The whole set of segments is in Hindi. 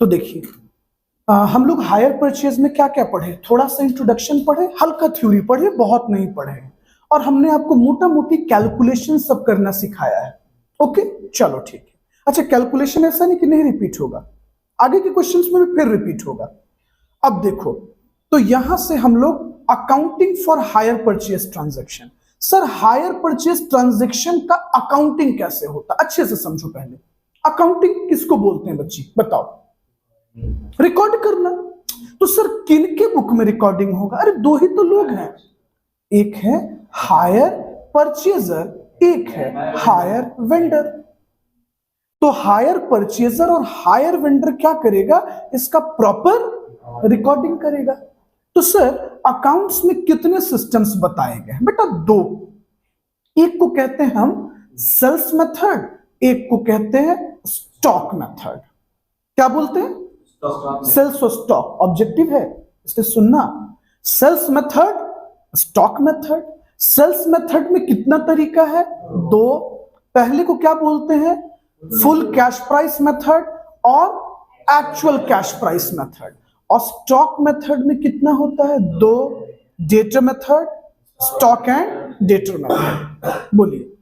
तो देखिए हम लोग हायर परचेज में क्या क्या पढ़े, थोड़ा सा इंट्रोडक्शन पढ़े, हल्का थ्योरी पढ़े, बहुत नहीं पढ़े, और हमने आपको मोटा मोटी कैलकुलेशन सब करना सिखाया है। ओके चलो ठीक है। अच्छा कैलकुलेशन ऐसा नहीं कि नहीं रिपीट होगा, आगे के क्वेश्चंस में भी फिर रिपीट होगा। अब देखो तो यहां से हम लोग accounting for hire purchase transaction. Sir hire purchase transaction का अकाउंटिंग कैसे होता, अच्छे से समझो। पहले अकाउंटिंग किसको बोलते हैं बच्ची बताओ? रिकॉर्ड करना। तो सर किन के बुक में रिकॉर्डिंग होगा? अरे दो ही तो लोग हैं, एक है हायर परचेजर, एक है हायर वेंडर। तो हायर परचेजर और हायर वेंडर क्या करेगा, इसका प्रॉपर रिकॉर्डिंग करेगा। तो सर अकाउंट्स में कितने सिस्टम्स बताए गए हैं बेटा? दो। एक को कहते हैं हम सेल्स मेथड, एक को कहते हैं स्टॉक मेथड। क्या बोलते हैं? सेल्स और स्टॉक ऑब्जेक्टिव है, इसलिए सुनना। Sales method, stock method. Sales method में कितना तरीका है? दो। पहले को क्या बोलते हैं? फुल कैश प्राइस मेथड और एक्चुअल कैश प्राइस मेथड। और स्टॉक मेथड में कितना होता है? दो, debtor method, stock and debtor method. बोलिए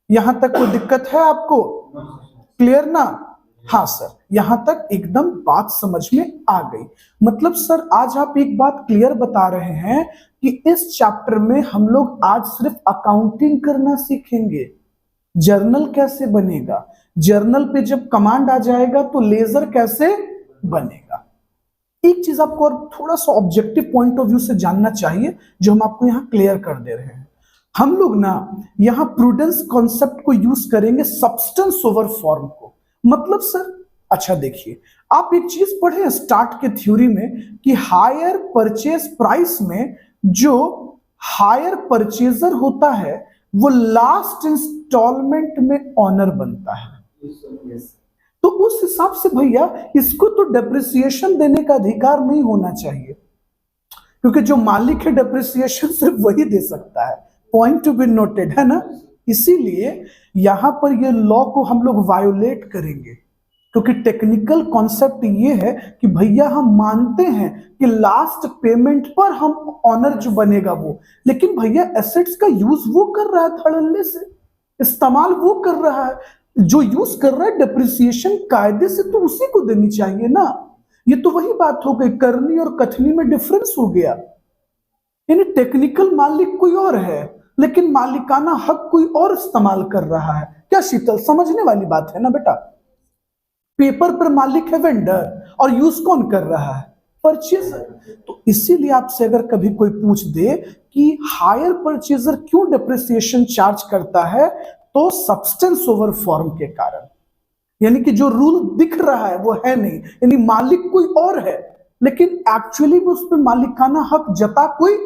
यहां तक कोई दिक्कत है आपको? क्लियर ना? हाँ सर, यहां तक एकदम बात समझ में आ गई। मतलब सर आज आप एक बात क्लियर बता रहे हैं कि इस चैप्टर में हम लोग आज सिर्फ अकाउंटिंग करना सीखेंगे। जर्नल कैसे बनेगा, जर्नल पे जब कमांड आ जाएगा तो लेजर कैसे बनेगा। एक चीज आपको और थोड़ा सा ऑब्जेक्टिव पॉइंट ऑफ व्यू से जानना चाहिए जो हम आपको यहां क्लियर कर दे रहे हैं। हम लोग ना यहां प्रूडेंस कॉन्सेप्ट को यूज करेंगे सब्सटेंस ओवर फॉर्म को। मतलब सर अच्छा देखिए, आप एक चीज पढ़े स्टार्ट के थ्योरी में कि हायर परचेज प्राइस में जो हायर परचेजर होता है वो लास्ट इंस्टॉलमेंट में ऑनर बनता है। तो उस हिसाब से भैया इसको तो डेप्रिसिएशन देने का अधिकार नहीं होना चाहिए, क्योंकि जो मालिक है डेप्रिसिएशन सिर्फ वही दे सकता है। पॉइंट टू बी नोटेड, है ना? इसीलिए यहां पर ये लॉ को हम लोग वायोलेट करेंगे, क्योंकि टेक्निकल कॉन्सेप्ट ये है कि भैया हम मानते हैं कि लास्ट पेमेंट पर हम ऑनर जो बनेगा वो, लेकिन भैया एसेट्स का यूज वो कर रहा है, धड़ल्ले से इस्तेमाल वो कर रहा है, जो यूज कर रहा है डेप्रिसिएशन कायदे से तो उसी को देनी चाहिए ना। ये तो वही बात हो गई, करनी और कथनी में डिफरेंस हो गया। यानी टेक्निकल मालिक कोई और है लेकिन मालिकाना हक कोई और इस्तेमाल कर रहा है। क्या शीतल, समझने वाली बात है ना बेटा? पेपर पर मालिक है वेंडर और यूज कौन कर रहा है? परचेजर। तो इसीलिए आपसे अगर कभी कोई पूछ दे कि हायर परचेजर क्यों डेप्रिसिएशन चार्ज करता है, तो सब्सटेंस ओवर फॉर्म के कारण। यानी कि जो रूल दिख रहा है वो है नहीं, यानी मालिक कोई और है लेकिन एक्चुअली में उस पर मालिकाना हक जता कोई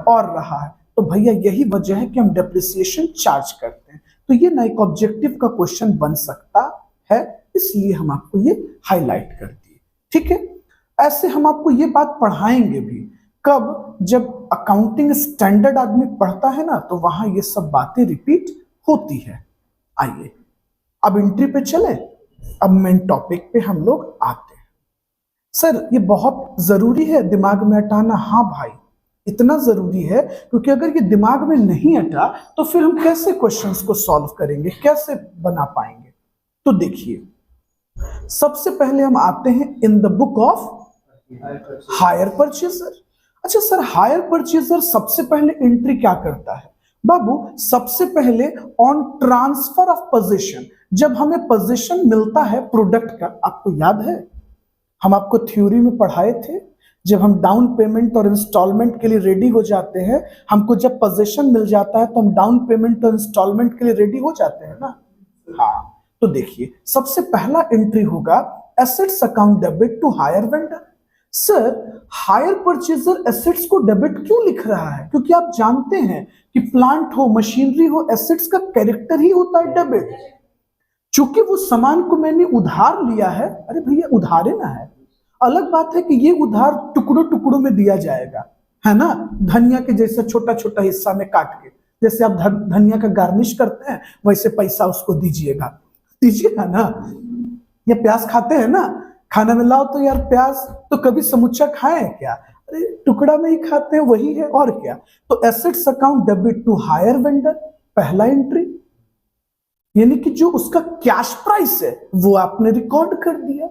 और रहा है। तो भैया यही वजह है कि हम डेप्रिसिएशन चार्ज करते हैं। तो ये ना एक ऑब्जेक्टिव का क्वेश्चन बन सकता है, इसलिए हम आपको ये हाईलाइट कर दिए। ठीक है, ऐसे हम आपको ये बात पढ़ाएंगे भी कब, जब अकाउंटिंग स्टैंडर्ड आदमी पढ़ता है ना, तो वहां ये सब बातें रिपीट होती है। आइए अब एंट्री पे चले, अब मेन टॉपिक पे हम लोग आते हैं। सर ये बहुत जरूरी है दिमाग में अटाना। हाँ भाई इतना जरूरी है, क्योंकि अगर ये दिमाग में नहीं अटा तो फिर हम कैसे क्वेश्चंस को सॉल्व करेंगे, कैसे बना पाएंगे? तो देखिए सबसे पहले हम आते हैं in the book of hire purchaser. अच्छा सर हायर परचेजर सबसे पहले एंट्री क्या करता है? बाबू सबसे पहले ऑन ट्रांसफर ऑफ पोजीशन, जब हमें पोजीशन मिलता है प्रोडक्ट का, आपको याद है हम आपको थ्योरी में पढ़ाए थे, जब हम डाउन पेमेंट और इंस्टॉलमेंट के लिए रेडी हो जाते हैं, हमको जब पोजीशन मिल जाता है तो हम डाउन पेमेंट और इंस्टॉलमेंट के लिए रेडी हो जाते हैं ना। हाँ तो देखिए सबसे पहला एंट्री होगा assets account debit to hire vendor. Sir hire purchaser assets को डेबिट क्यों लिख रहा है? क्योंकि आप जानते हैं कि प्लांट हो, मशीनरी हो, एसेट्स का कैरेक्टर ही होता है डेबिट। चूंकि वो सामान को मैंने उधार लिया है, अरे भैया उधारे ना है, अलग बात है कि ये उधार टुकड़ों टुकड़ों में दिया जाएगा, है ना, धनिया के जैसे छोटा छोटा हिस्सा में काट के, जैसे आप धनिया का गार्निश करते हैं वैसे पैसा उसको दीजिएगा ना। ये प्याज खाते हैं ना, खाना में लाओ तो यार प्याज तो कभी समुच्चा खाए हैं क्या? अरे टुकड़ा में ही खाते हैं, वही है और क्या। तो assets account debit to hire vendor, पहला एंट्री, यानी कि जो उसका कैश प्राइस है वो आपने रिकॉर्ड कर दिया।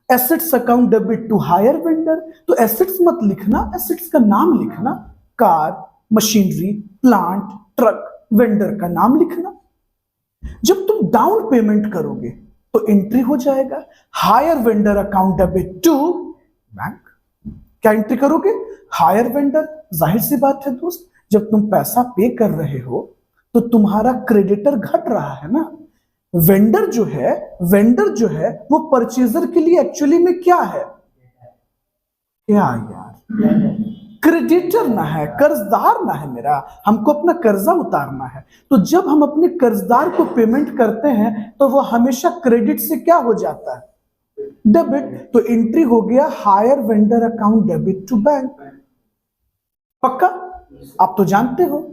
Assets account debit to hire vendor, तो एसेट्स मत लिखना, एसेट्स का नाम लिखना, car, machinery, plant, truck, vendor का नाम लिखना। जब तुम डाउन पेमेंट करोगे तो एंट्री हो जाएगा hire vendor account debit to bank. क्या एंट्री करोगे? Hire vendor. जाहिर सी बात है दोस्त, जब तुम पैसा पे कर रहे हो तो तुम्हारा क्रेडिटर घट रहा है ना। वेंडर जो है वो परचेजर के लिए एक्चुअली में क्या है? क्या यार, क्रेडिटर ना है, कर्जदार ना है मेरा, हमको अपना कर्जा उतारना है। तो जब हम अपने कर्जदार को पेमेंट करते हैं तो वो हमेशा क्रेडिट से क्या हो जाता है? डेबिट। तो एंट्री हो गया hire vendor account debit to bank. पक्का? आप तो जानते हो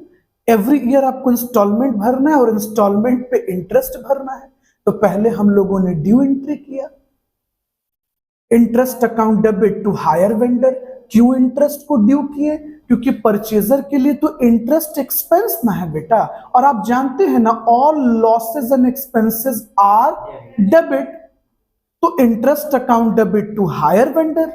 एवरी ईयर आपको इंस्टॉलमेंट भरना है और इंस्टॉलमेंट पे इंटरेस्ट भरना है। तो पहले हम लोगों ने ड्यू एंट्री किया, interest account debit to hire vendor. क्यों इंटरेस्ट को ड्यू किए? क्योंकि परचेजर के लिए तो इंटरेस्ट एक्सपेंस ना है बेटा, और आप जानते हैं ना all losses and expenses are debit. तो interest account debit to hire vendor.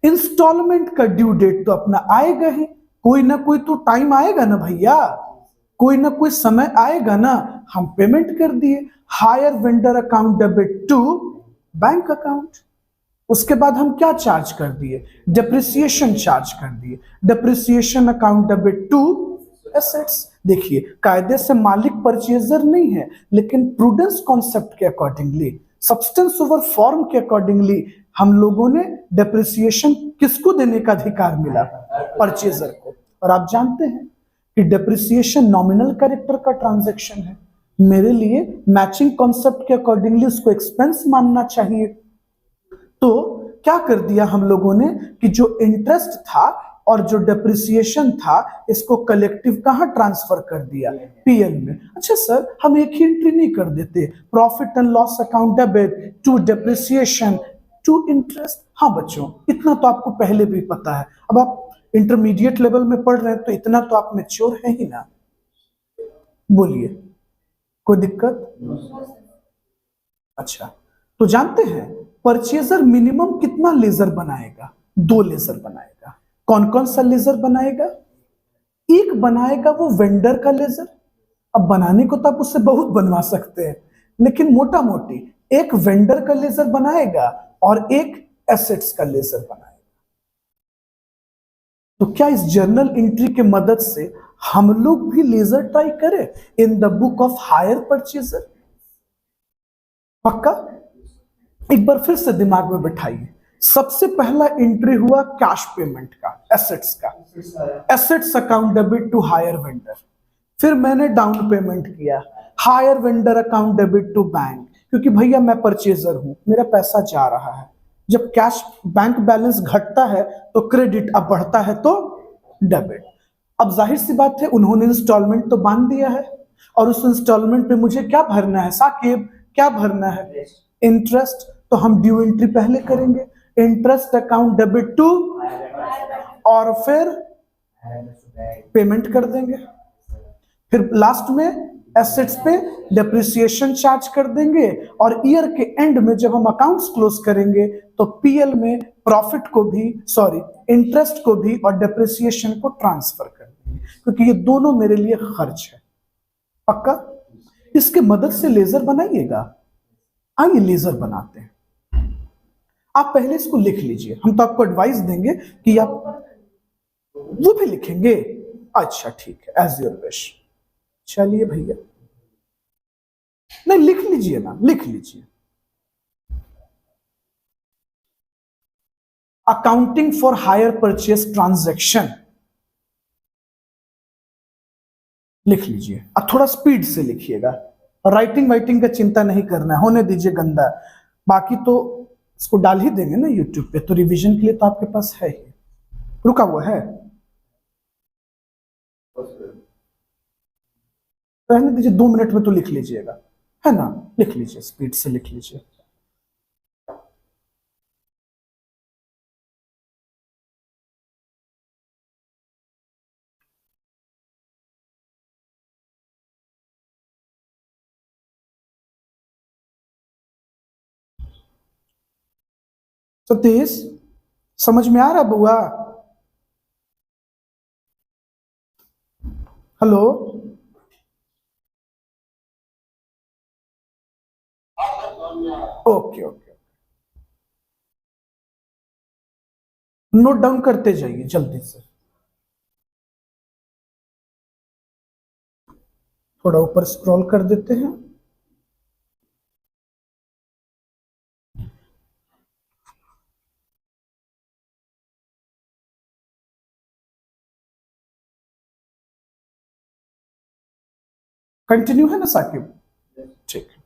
Installment का ड्यू डेट तो अपना आएगा ही, कोई ना कोई तो टाइम आएगा ना भैया, कोई ना कोई समय आएगा ना, हम पेमेंट कर दिए। Hire vendor account debit to bank account. उसके बाद हम क्या चार्ज कर दिए? डेप्रिसिएशन चार्ज कर दिए। Depreciation account debit to assets. देखिए कायदे से मालिक परचेजर नहीं है, लेकिन प्रूडेंस कॉन्सेप्ट के अकॉर्डिंगली, सब्सटेंस ओवर फॉर्म के अकॉर्डिंगली हम लोगों ने डेप्रिसिएशन किसको देने का अधिकार मिला? परचेजर को। और आप जानते हैं कि डेप्रिसिएशन नॉमिनल कैरेक्टर का ट्रांजैक्शन है, मेरे लिए मैचिंग कॉन्सेप्ट के अकॉर्डिंगली उसको एक्सपेंस मानना चाहिए। तो क्या कर दिया हम लोगों ने कि जो इंटरेस्ट था और जो डेप्रिसिएशन था इसको कलेक्टिव कहां ट्रांसफर कर दिया? पीएल में। अच्छा सर, हम एक ही एंट्री नहीं कर देते? Profit and loss account debit to depreciation to interest. हाँ बच्चों, इतना तो आपको पहले भी पता है, अब आप इंटरमीडिएट लेवल में पढ़ रहे हैं तो इतना तो आप मैच्योर है ही ना। बोलिए, कोई दिक्कत? अच्छा, तो जानते हैं परचेजर मिनिमम कितना लेजर बनाएगा? 2 लेजर बनाएगा। कौन कौन सा लेजर बनाएगा? एक बनाएगा वो वेंडर का लेजर। अब बनाने को तो आप उससे बहुत बनवा सकते हैं, लेकिन मोटा मोटी एक वेंडर का लेजर बनाएगा और एक एसेट्स का लेजर बनाएगा। तो क्या इस जर्नल एंट्री के मदद से हम लोग भी लेजर ट्राई करें in the book of hire purchaser? पक्का? एक बार फिर से दिमाग में बैठाइए। सबसे पहला एंट्री हुआ कैश पेमेंट का, एसेट्स का, assets account debit to hire vendor. फिर मैंने डाउन पेमेंट किया, hire vendor account debit to bank, क्योंकि भैया मैं परचेजर हूं, मेरा पैसा जा रहा है। जब कैश बैंक बैलेंस घटता है तो क्रेडिट, अब बढ़ता है तो डेबिट। अब जाहिर सी बात है उन्होंने इंस्टॉलमेंट तो बांध दिया है, और उस इंस्टॉलमेंट पे मुझे क्या भरना है साकिब? क्या भरना है? इंटरेस्ट। तो हम ड्यू एंट्री पहले करेंगे, इंटरेस्ट अकाउंट डेबिट टू, और फिर पेमेंट कर देंगे। फिर लास्ट में एसेट्स पे डेप्रिसिएशन चार्ज कर देंगे, और ईयर के एंड में जब हम अकाउंट्स क्लोज करेंगे तो पीएल में प्रॉफिट को भी, सॉरी इंटरेस्ट को भी और डेप्रिसिएशन को ट्रांसफर कर देंगे, क्योंकि ये दोनों मेरे लिए खर्च है। पक्का? इसके मदद से लेजर बनाइएगा। आइए लेजर बनाते हैं। आप पहले इसको लिख लीजिए, हम तो आपको एडवाइस देंगे कि आप वो भी लिखेंगे। अच्छा ठीक है, एज योर विश। चलिए भैया, नहीं लिख लीजिए ना, लिख लीजिए। Accounting for hire purchase transaction लिख लीजिए, और थोड़ा स्पीड से लिखिएगा। राइटिंग वाइटिंग का चिंता नहीं करना है, होने दीजिए गंदा। बाकी तो इसको डाल ही देंगे ना यूट्यूब पे, तो रिवीजन के लिए तो आपके पास है ही। रुका हुआ है, रहने दीजिए, 2 मिनट में तो लिख लीजिएगा, है ना? लिख लीजिए, स्पीड से लिख लीजिए। सतीश, समझ में आ रहा बुआ? Hello, okay okay, note down करते जाइए जल्दी से। थोड़ा ऊपर स्क्रॉल कर देते हैं। कंटिन्यू है ना साकिब? ठीक है,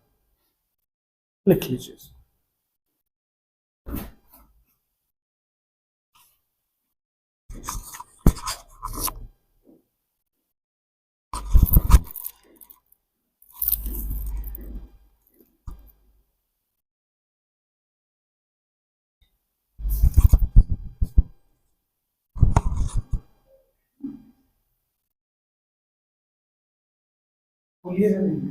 लिख लीजिए। बोलिए नहीं।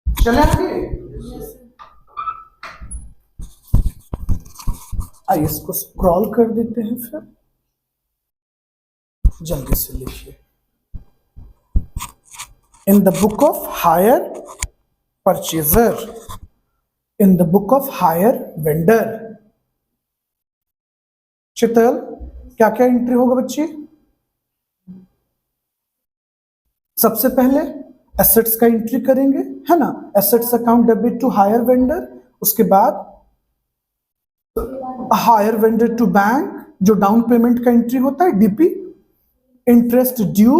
चले आगे। आइए इसको स्क्रॉल कर देते हैं, फिर जल्दी से लिखिए। In the book of hire purchaser, in the book of hire vendor. Chital, क्या क्या एंट्री होगा बच्ची? सबसे पहले एसेट्स का एंट्री करेंगे, है ना? Assets account debit to hire vendor. उसके बाद हायर वेंडर टू बैंक, जो डाउन पेमेंट का एंट्री होता है, डीपी। इंटरेस्ट ड्यू,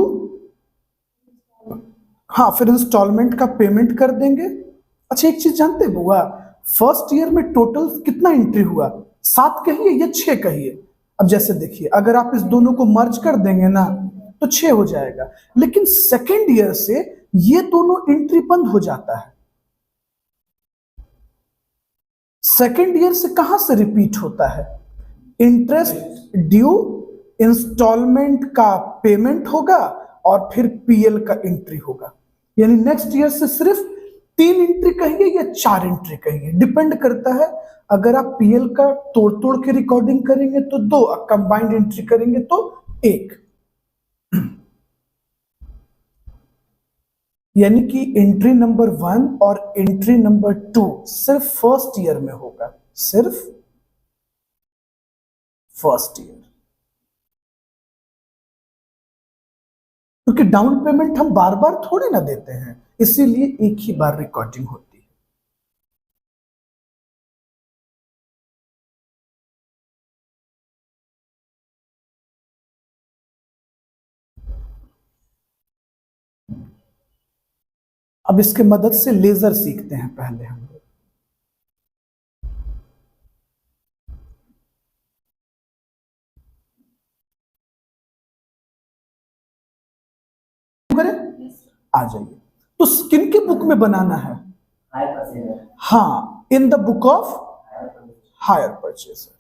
हाँ, फिर इंस्टॉलमेंट का पेमेंट कर देंगे। अच्छा, एक चीज जानते बुआ, फर्स्ट ईयर में टोटल कितना एंट्री हुआ? 7 कहिए या 6 कहिए? अब जैसे देखिए, अगर आप इस दोनों को मर्ज कर देंगे ना तो 6 हो जाएगा, लेकिन सेकेंड ईयर से ये दोनों एंट्री बंद हो जाता है। सेकेंड ईयर से कहां से रिपीट होता है? इंटरेस्ट ड्यू, इंस्टॉलमेंट का पेमेंट होगा और फिर पीएल का एंट्री होगा। यानी नेक्स्ट ईयर से सिर्फ 3 एंट्री कहिए या 4 एंट्री कहिए, डिपेंड करता है। अगर आप पीएल का तोड़ तोड़ के रिकॉर्डिंग करेंगे तो 2, कंबाइंड एंट्री करेंगे तो 1। यानी कि एंट्री नंबर 1 और एंट्री नंबर 2 सिर्फ फर्स्ट ईयर में होगा, सिर्फ फर्स्ट ईयर, क्योंकि डाउन पेमेंट हम बार बार थोड़ी ना देते हैं, इसीलिए एक ही बार रिकॉर्डिंग होती है। अब इसके मदद से लेजर सीखते हैं पहले हम लोग। आ जाइए। तो किन के बुक में बनाना है? हाँ, in the book of hire purchaser,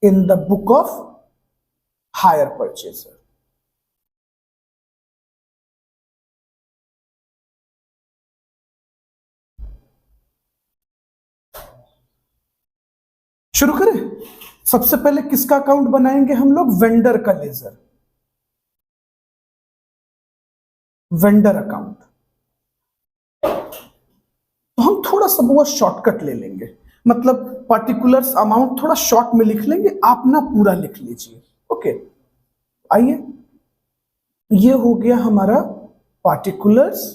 in the book of hire purchaser. शुरू करें। सबसे पहले किसका अकाउंट बनाएंगे हम लोग? वेंडर का लेजर, वेंडर अकाउंट। तो हम थोड़ा सा बहुत शॉर्टकट ले लेंगे, मतलब पर्टिकुलर्स अमाउंट थोड़ा शॉर्ट में लिख लेंगे, आप ना पूरा लिख लीजिए। ओके, आइए, ये हो गया हमारा पार्टिकुलर्स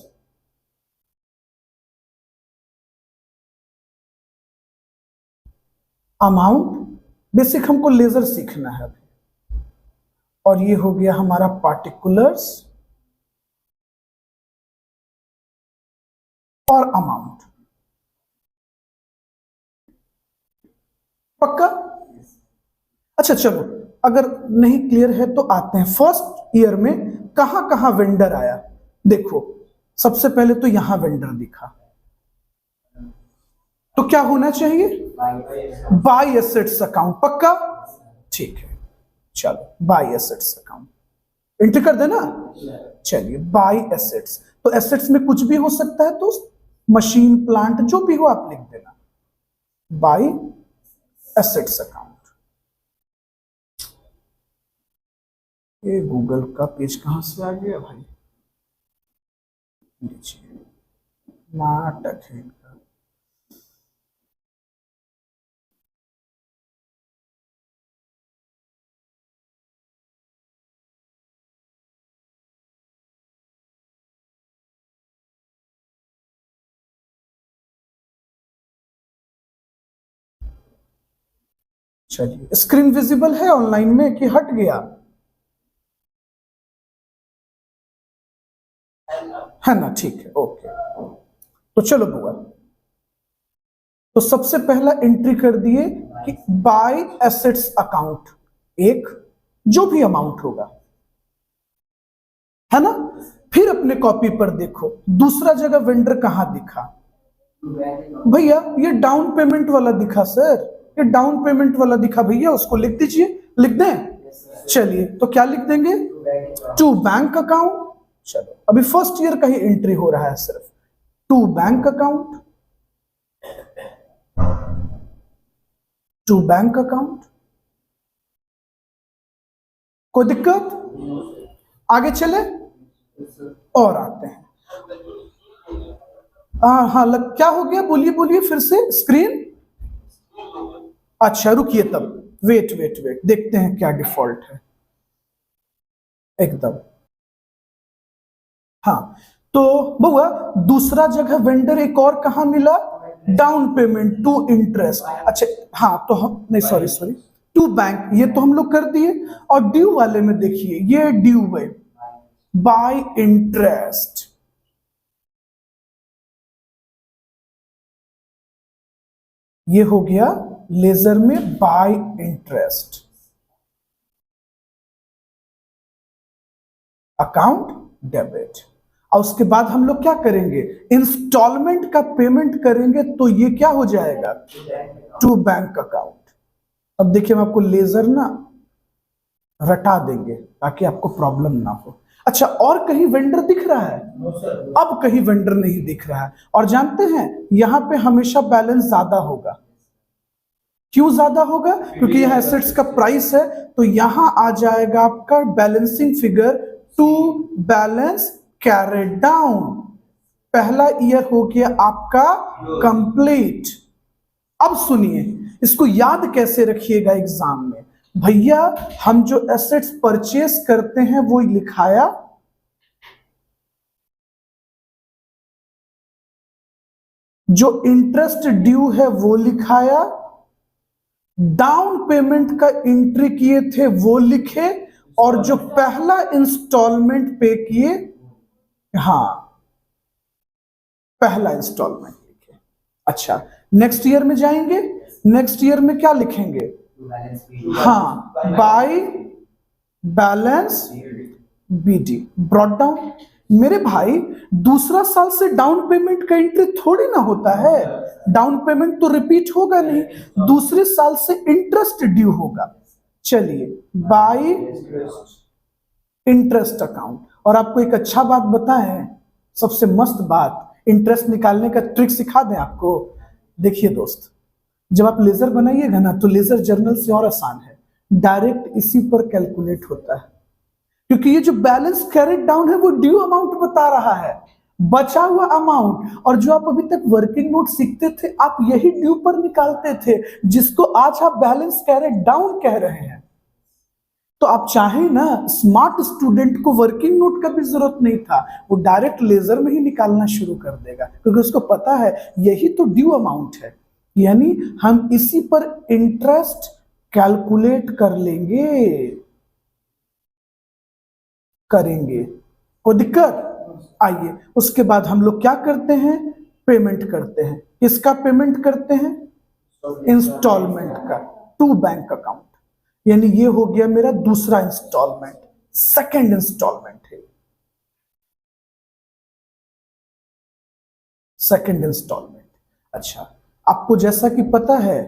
अमाउंट। बेसिक हमको लेजर सीखना है अभी। और ये हो गया हमारा पार्टिकुलर्स और अमाउंट। पक्का? अच्छा चलो, अगर नहीं क्लियर है तो आते हैं फर्स्ट ईयर में कहां कहां वेंडर आया। देखो, सबसे पहले तो यहां वेंडर दिखा, तो क्या होना चाहिए? By assets account. पक्का? ठीक है, चलो बाय एसेट्स अकाउंट एंट्री कर देना। चलिए, बाय एसेट्स, तो एसेट्स में कुछ भी हो सकता है, तो मशीन प्लांट जो भी हो आप लिख देना, बाय एसेट्स अकाउंट। ये गूगल का पेज कहां से आ गया भाई? नीचे नाटक है इनका। चलिए, स्क्रीन विजिबल है ऑनलाइन में कि हट गया? है ना? ठीक है, ओके। तो चलो बुआ, तो सबसे पहला एंट्री कर दिए कि बाय एसेट्स अकाउंट, एक जो भी अमाउंट होगा, है ना? फिर अपने कॉपी पर देखो, दूसरा जगह वेंडर कहां दिखा? भैया ये डाउन पेमेंट वाला दिखा सर, ये डाउन पेमेंट वाला दिखा भैया, उसको लिख दीजिए। लिख दें? चलिए, तो क्या लिख देंगे? To bank account. चलो, अभी फर्स्ट ईयर का ही एंट्री हो रहा है सिर्फ, to bank account, to bank account. कोई दिक्कत? आगे चले और आते हैं। हाँ, क्या हो गया? बोलिए बोलिए फिर से। स्क्रीन, अच्छा रुकिए, तब वेट वेट वेट, देखते हैं क्या डिफॉल्ट है एकदम। हाँ, तो बुआ दूसरा जगह वेंडर एक और कहां मिला? Down payment to interest. अच्छा, हाँ, तो हम नहीं, सॉरी सॉरी, टू बैंक, ये तो हम लोग कर दिए। और ड्यू वाले में देखिए, ये ड्यू बाय इंटरेस्ट। ये हो गया लेजर में बाय इंटरेस्ट अकाउंट डेबिट। और उसके बाद हम लोग क्या करेंगे? इंस्टॉलमेंट का पेमेंट करेंगे, तो ये क्या हो जाएगा? To bank account. अब देखिए, हम आपको लेजर ना रटा देंगे ताकि आपको प्रॉब्लम ना हो। अच्छा, और कहीं वेंडर दिख रहा है? अब कहीं वेंडर नहीं दिख रहा है। और जानते हैं यहां पे हमेशा बैलेंस ज्यादा होगा। क्यों ज्यादा होगा? क्योंकि यहां एसेट्स का प्राइस है, तो यहां आ जाएगा आपका balancing figure to balance carried down. पहला ईयर हो गया आपका कंप्लीट। अब सुनिए, इसको याद कैसे रखिएगा एग्जाम में। भैया हम जो एसेट्स परचेस करते हैं वो लिखाया, जो इंटरेस्ट ड्यू है वो लिखाया, डाउन पेमेंट का एंट्री किए थे वो लिखे, और जो पहला इंस्टॉलमेंट पे किए, हाँ पहला इंस्टॉलमेंट लिखे। अच्छा, नेक्स्ट ईयर में जाएंगे, नेक्स्ट ईयर में क्या लिखेंगे? हाँ, by balance BD brought down. मेरे भाई दूसरा साल से डाउन पेमेंट का एंट्री थोड़ी ना होता है, डाउन पेमेंट तो रिपीट होगा नहीं, दूसरे साल से इंटरेस्ट ड्यू होगा। चलिए, बाय इंटरेस्ट अकाउंट। और आपको एक अच्छा बात बताएं, सबसे मस्त बात, इंटरेस्ट निकालने का ट्रिक सिखा दें आपको। देखिए दोस्त, जब आप लेजर बनाइएगा ना, तो लेजर जर्नल से और आसान है, डायरेक्ट इसी पर कैलकुलेट होता है। क्योंकि ये जो बैलेंस कैरेट डाउन है वो ड्यू अमाउंट बता रहा है, बचा हुआ अमाउंट। और जो आप अभी तक वर्किंग नोट सीखते थे, आप यही ड्यू पर निकालते थे, जिसको आज आप बैलेंस कैरेट डाउन कह रहे हैं। तो आप चाहें ना, स्मार्ट स्टूडेंट को वर्किंग नोट का भी जरूरत नहीं था, वो डायरेक्ट लेजर में ही निकालना शुरू कर देगा, क्योंकि उसको पता है यही तो ड्यू अमाउंट है, यानी हम इसी पर इंटरेस्ट कैलकुलेट कर लेंगे, करेंगे। कोई दिक्कत? आइए, उसके बाद हम लोग क्या करते हैं? पेमेंट करते हैं। किसका पेमेंट करते हैं? इंस्टॉलमेंट का, टू बैंक अकाउंट। यानी ये हो गया मेरा दूसरा इंस्टॉलमेंट, सेकंड इंस्टॉलमेंट है, सेकंड इंस्टॉलमेंट। अच्छा, आपको जैसा कि पता है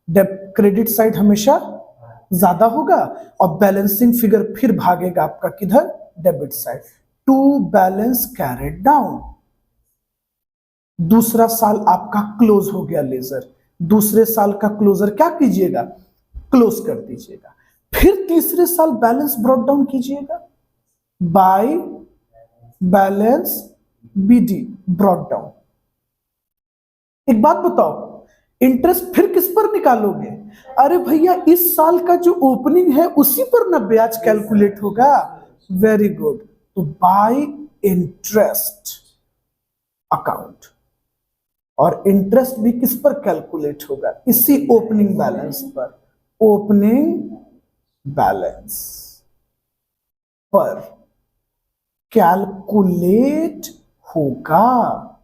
क्रेडिट साइड हमेशा ज्यादा होगा, और बैलेंसिंग फिगर फिर भागेगा आपका किधर? Debit side. To balance carried down. दूसरा साल आपका क्लोज हो गया लेजर, दूसरे साल का क्लोजर क्या कीजिएगा? क्लोज कर दीजिएगा। फिर तीसरे साल बैलेंस ब्रॉट डाउन कीजिएगा, by balance BD brought down. एक बात बताओ, इंटरेस्ट फिर किस पर निकालोगे? अरे भैया, इस साल का जो ओपनिंग है उसी पर ना ब्याज कैलकुलेट होगा। वेरी गुड, तो बाय इंटरेस्ट अकाउंट। और इंटरेस्ट भी किस पर कैलकुलेट होगा? इसी ओपनिंग बैलेंस पर, ओपनिंग बैलेंस पर कैलकुलेट होगा।